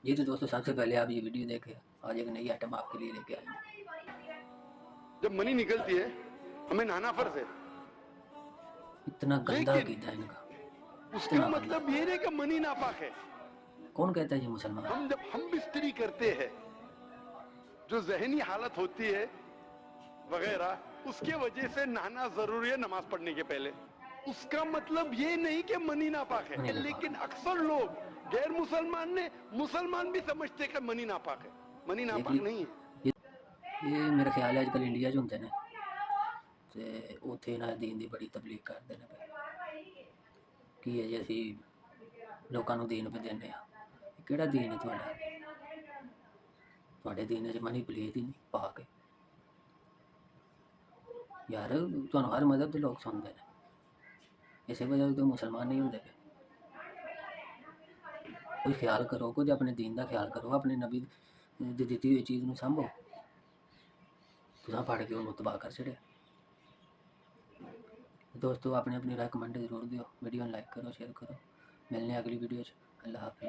जी तो दोस्तों, सबसे पहले आप ये वीडियो देखें। आज एक नई आइटम आपके लिए लेके आए हैं। जब मनी निकलती है हमें नहाना फर्ज है, इतना गंदा लेकिन अकीदा है इनका, उसका इतना गंदा। मतलब ये नहीं कि मनी नापाक है। कौन कहता है ये मुसलमान है? जब हम बिस्तरी करते हैं, जो जहनी हालत होती है वगैरह, उसके वजह से नहाना जरूरी है नमाज पढ़ने के पहले। उसका मतलब ये नहीं कि मनी नापाक मनी है, ना पाक लेकिन अक्सर लोग गैर मुसलमान भी समझते कि मनी नापाक है। मनी देख नापाक ली। नहीं है। ये मेरा ख्याल है आजकल इंडिया च होंदे ने ते उत्थे इन्हां दीन दी बड़ी तबलीग करदे ने कि ये जे असीं लोकां नूं दीन पे दिंदे आ। केड़ा दीन है तुहाडा? तुहाडे दीन च मनी पलीत ही नहीं, पाक है। यार तुहानूं हर मजहब दे लोग सुनदे ने, इसे वजह तो मुसलमान नहीं होंदे पे। कोई ख्याल करो, कुछ अपने दीन दा ख्याल करो, अपने नबी दी दित्ती हुई चीज़ नूं सांभो। तुसां फड़ के उन्नूं तबाह कर छड़िया। दोस्तों, अपनी अपनी राय कमेंट जरूर दियो, वीडियो लाइक करो, शेयर करो। मिलने अगली वीडियो च। अल्लाह हाफिज़।